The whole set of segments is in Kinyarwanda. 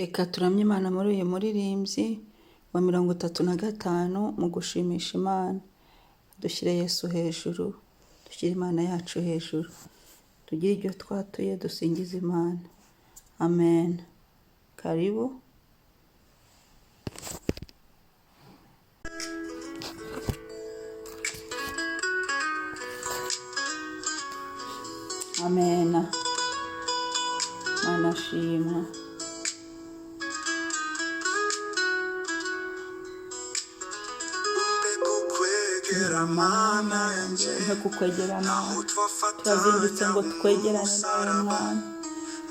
Reka turamye Imana muri uyu muririmbyi wa 35 mu gushimisha Imana. Dushyire Yesu hejuru, dushyire Imana yacu hejuru, tugire ibyo twatuye dusingiza Imana. Amen. Karibu. Amen. Mana shimwa. Mana yanje kukwegera Mana, turazindutse ngo twegerane nawe Mwana.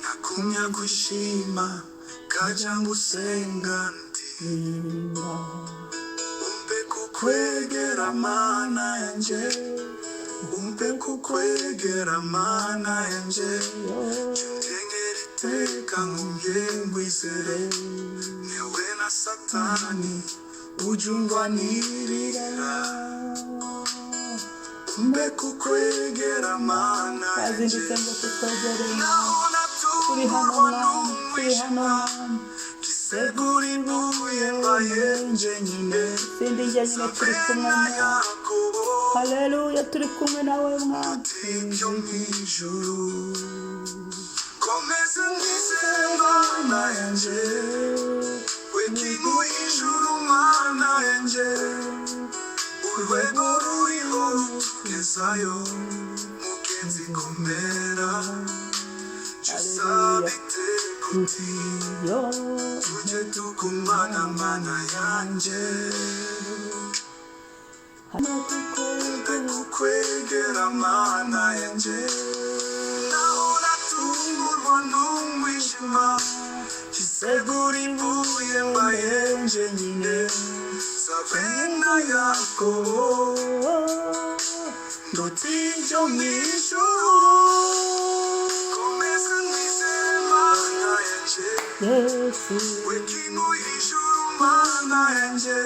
nakumya gushima kaja ngusenga ndimba umpe kukwegera Mana yanje umpe kukwegera Mana yanje tengera iteka ngwizere newe na satani ujundwanirira umpe kukwegera Mana yanje Turazindutse ngo tukwegere Mana, naona turi hano Mwana, turi hano Mwana. gisegura imbuye mbayenje nyine Sindi njye nyine turi kumwe nawe. Yakobo Haleluya, turi kumwe nawe Mwana. ibyo mw'ijuru komeza nizere Mana yanje wekintu ijuru Mana yanje urwego ruriho rutugezayo mugenzi komera jusabite kuti Yo, tuje tukumana Mana yanje hano kukwegera Mana yanje naona tungurwa n'umwijima kisegura imbuye mbayenje nyine sabena Yakobo ndotibyo mw'ijuru komeza nizere Mana yanje Yesu. wekintu ijuru Mana yanje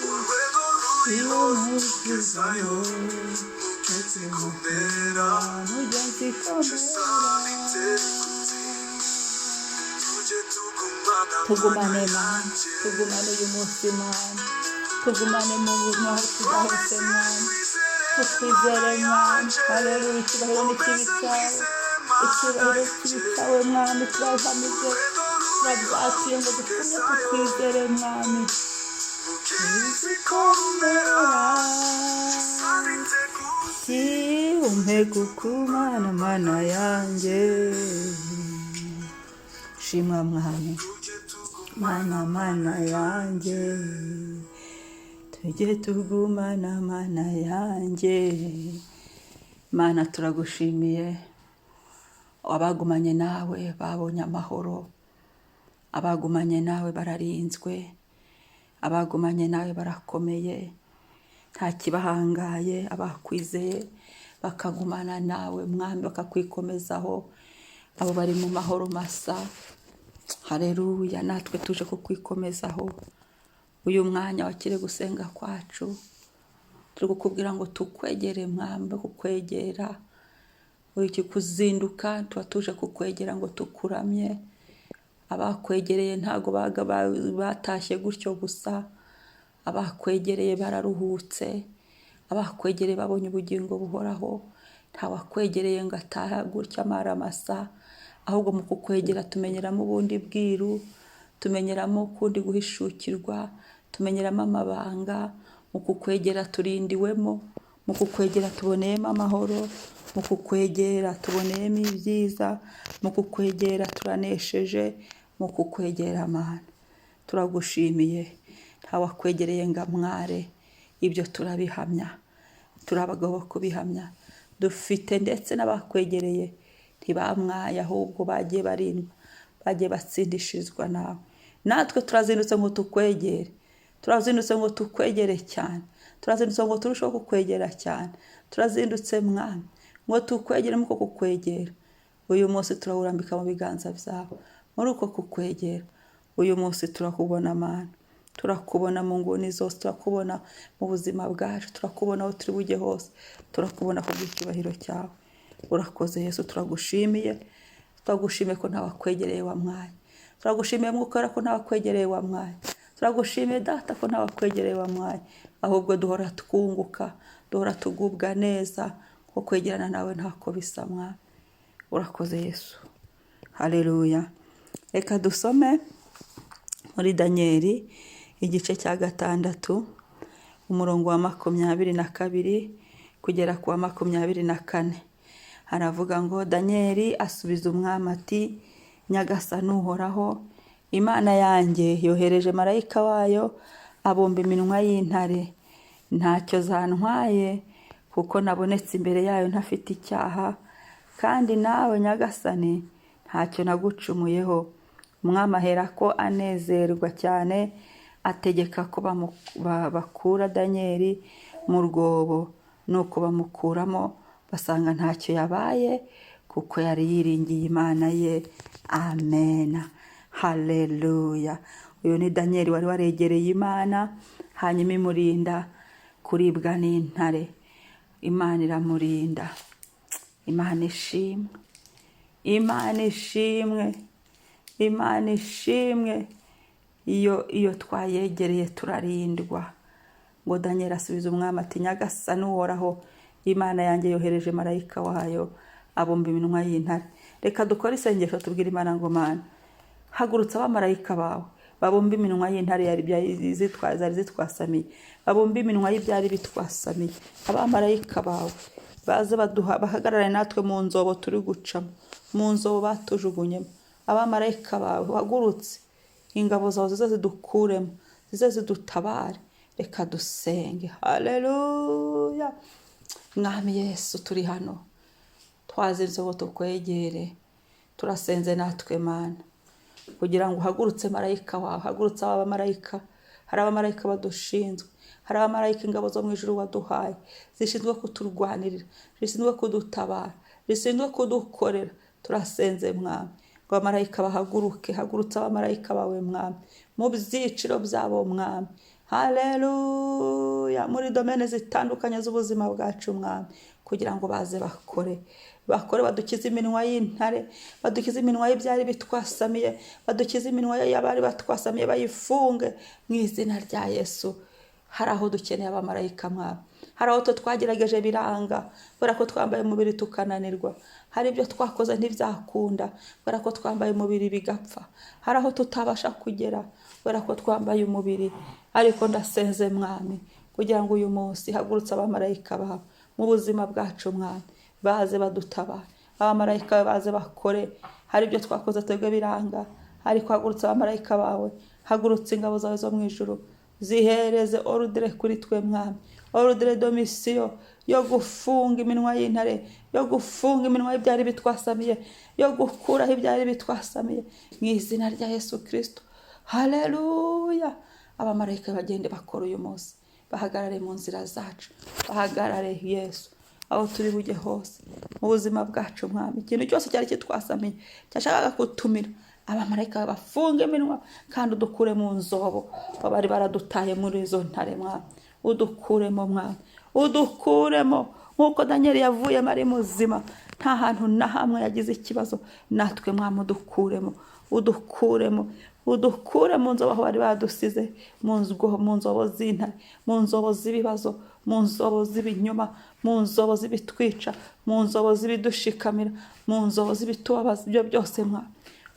urwego ruriho rutugezayo mugenzi komera Mugenzi komera. jusabite kuti tuje tugumana Tugumane Mana Mana, yanje tugumane uyu munsi Mana, tugumane mu buzima aho tudahise Mana, tukwizere Mana. Haleluya, icyubahiro ni kibi cyawe, icyubahiro kibi cyawe Mwami, turahamije, turabyatuye ngo dukomeze tukwizere Mwami. mugenzi komera jusabite kuti Umpe kukumana Mana yanjye, shimwa Mwami, tuje tugumana Mana yanjye, tujye tugumana Mana yanjye. Mana, turagushimiye, abagumanye nawe babonye amahoro, abagumanye nawe bararinzwe, abagumanye nawe barakomeye, nta kibahangaye. Abakwizeye bakagumana nawe Mwami, bakakwikomezaho, abo bari mu mahoro masa. Haleluya, natwe tuje kukwikomezaho uyu mwanya wakire gusenga kwacu. Turi kukubwira ngo tukwegere Mwami, kukwegera iki kuzinduka, tuba tuje kukwegera ngo tukuramye. Abakwegereye ntago batashye gutyo gusa, abakwegereye bararuhutse, abakwegereye babonye ubugingo buhoraho. Ntawakwegereye ngo ataha gutya amara masa, ahubwo mu kukwegera tumenyeramo ubundi bwiru, tumenyeramo ukundi guhishukirwa, tumenyeramo amabanga. Mu kukwegera turindiwemo, mu kukwegera tuboneyemo amahoro, mu kukwegera tuboneyemo ibyiza, mu kukwegera turanesheje, mu kukwegera Mana. Turagushimiye, ntawakwegereye ngo amware, ibyo turabihamya, turabagabo kubihamya. Dufite ndetse n'abakwegereye ntibamwaye, ahubwo bagiye barindwa, bagiye batsindishirizwa nawe. Natwe turazindutse ngo tukwegere, turazindutse ngo tukwegere cyane, turazindutse ngo turusheho kukwegera cyane, turazindutse Mwami ngo tukwegere. Muko kukwegera uyu munsi turawurambika mu biganza byawe, muri uko kukwegera uyu munsi turakubona Mana, turakubona mu nguni zose, turakubona mu buzima bwacu, turakubona aho turi bujye hose, turakubona ku bw'icyubahiro cyawe. Urakoze Yesu, turagushimiye, twagushimiye ko ntabakwegereye wa mwanya, turagushimiye Mwuka Wera ko ntabakwegereye wa mwanya, turagushimiye Data ko ntabakwegereye wa mwanya, ahubwo duhora twunguka, duhora tugubwa neza, ko kwegerana nawe ntako bisa Mwami. Urakoze Yesu. Haleluya. Reka dusome muri Danieli igice cya 6 umurongo wa 22 kugera ku wa 24. Haravuga ngo Danieli asubiza umwami ati, Nyagasani Uhoraho, Imana yanjye yohereje marayika wayo abumba iminwa y'intare. Ntacyo zantwaye kuko nabonetse imbere yayo ntafite icyaha, kandi nawe Nyagasani ntacyo nagucumuyeho. Umwami aherako anezerwa cyane, ategeka ko bakura Danieli mu rwobo. Nuko bamukuramo, basanga ntacyo yabaye kuko yari yiringiye Imana ye. Amen. Haleluya. Uyu ni Danieli wari waregereye Imana, hanyuma imurinda kuribwa n'intare. Imana iramurinda. Imana ishimwe. Imana ishimwe. Imana ishimwe. Iyo twayegereye turarindwa. Ngo Danieli asubiza umwami ati, Nyagasani Uhoraho, Imana yanjye yohereje marayika wayo abumba iminwa y'intare. Reka dukore isengesho tubwire Imana ngo, Mana, hagurutsa abamarayika bawe babumba iminwa y'intare zari zitwasamiye, babumba iminwa y'ibyari bitwasamiye. Abamarayika bawe baze bahagarare natwe mu nzobo turi gucamo, mu nzobo batujugunyemo. Abamarayika bawe hagurutse, ingabo zawe zize zidukuremo, zize zidutabare. Reka dusenge. Haleluya. Mwami Yesu, turi hano twazinze ngo tukwegere, turasenze natwe Mana, kugira ngo uhagurutse marayika wawe, hagurutse abamarayika. Hari abamarayika badushinzwe, hari abamarayika ingabo zo mu ijuru waduhaye, zishinzwe kuturwanirira, zishinzwe kudutabara, zishinzwe kudukorera. Turasenze Mwami ngo abamarayika bahaguruke, hagurutse abamarayika bawe Mwami, mu byiciro byabo Mwami. Haleluya. Muri domene zitandukanye z'ubuzima bwacu Mwami, kugira ngo baze bakore badukize iminwa y'intare, badukize iminwa y'ibyari bitwasamiye, badukize iminwa y'abari batwasamiye, bayifunge mu izina rya Yesu. Hari aho dukeneye abamarayika Mwami, hari aho twagerageje biranga, kubera ko twambaye umubiri tukananirwa. Hari ibyo twakoze ntibyakunda, kubera ko twambaye umubiri bigapfa. Hari aho tutabasha kugera, kubera ko twambaye umubiri. Ariko ndasenze Mwami, kugira ngo uyu munsi hagurutse abamarayika bawe mu buzima bwacu Mwami, baze badutabara. Abamarayika baze bakore. Hari ibyo twakoze twebwe biranga, ariko hagurutse abamarayika bawe, hagurutse ingabo zawe zo mu ijuru, zihereze ordre kuri twe Mwami, ordre de mission yo gufunga iminwa y'intare, yo gufunga iminwa y'ibyari bitwasamiye, yo gukuraho ibyari bitwasamiye mu izina rya Yesu Kristo. Haleluya. Abamarayika bagende bakora uyu munsi, bahagarare mu nzira zacu, bahagarare Yesu aho turi bujye hose mu buzima bwacu Mwami. Ikintu cyose cyari kitwasamiye cyashakaga kutumira, abamarayika bafunge iminwa kandi udukure mu nzobo bari baradutaye muri izo ntare Mwami. Udukuremo Mwami, udukuremo nk'uko Danieli yavuyemo ari muzima, nta hantu na hamwe yagize ikibazo. Natwe Mwami udukuremo, udukuremo, udukure mu nzobo aho bari badusize, mu nzobo z'intare, mu nzobo z'ibibazo, mu nzobo z'ibinyoma, mu nzobo z'ibitwica, mu nzobo z'ibidushikamira, mu nzobo z'ibitubabaza. Ibyo byose Mwami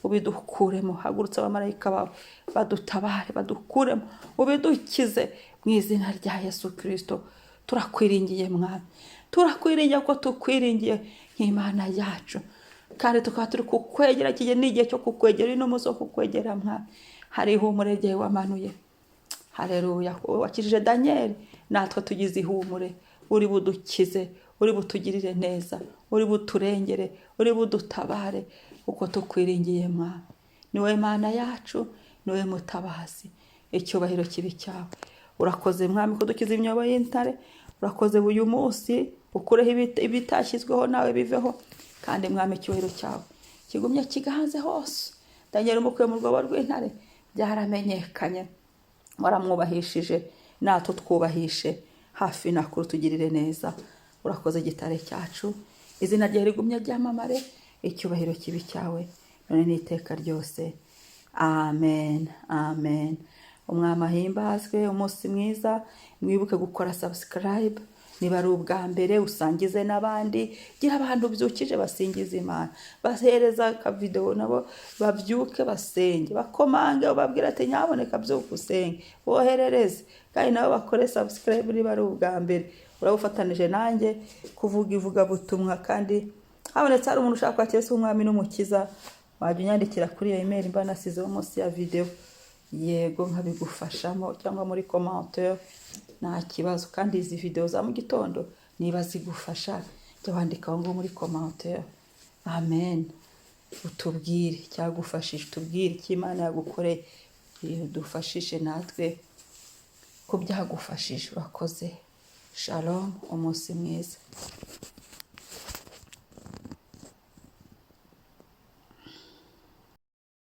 ubidukuremo. Hagurutse abamarayika bawe badutabare, badukuremo, ubidukize mu izina rya Yesu Kristo. Turakwiringiye Mwami, turakwiringiye ko tukwiringiye nk'Imana yacu, kandi tukaba turi kukwegera. Kigiye n'igihe cyo kukwegera, ino munsi wo kukwegera Mwami. Hari ihumure ryawe wamanuye. Haleluya. Wakijije Danieli, natwe tugize ihumure. Uri budukize, uri butugirire neza, uri buturengere, uri budutabare, uko tukwiringiye Mwami. Niwe Mana yacu, niwe mutabazi. Icyubahiro kibi cyawe. Urakoze Mwami kudukiza imyobo y'intare. Urakoze uyu munsi ukureho ibitashyizweho nawe biveho, kandi Mwami icyubahiro cyawe kigumye kigahanze hose. Danieli umukuye mu rwobo rw'intare, byaramenyekanye. Waramwubahishije, natwe twubahishe hafi nakuru, tugirire neza. Urakoze gitare cyacu, izina ryawe rigumye ryamamare. Icyubahiro kibi cyawe none n'iteka ryose. amen amen. Umwami ahimbazwe. Umunsi mwiza. Mwibuke gukora subscribe niba ari ubwa mbere, usangize n'abandi. Gira abantu byukije basingiza Imana, bahereza akavideo nabo babyuke basenge, bakomange ubabwira ati nyaboneka byuke usenge, boherereze kandi nabo bakore subscribe niba ari ubwa mbere. Urabufatanije nanjye kuvuga ivuga butumwa, kandi habonetse hari umuntu ushaka kwakira Umwami n'Umukiza, wajya unyandikira kuri iyo email mba nasizeho munsi ya video, yego nkabigufashamo, cyangwa muri commentaire, nta kibazo. Kandi izi video za mu gitondo niba zigufasha, jya wandikaho ngo muri commentaire. Amen. Utubwire cyagufashije, tubwire icyo Imana yagukoreye, dufashishe natwe ko byagufashije. Urakoze. Shalom, umunsi mwiza.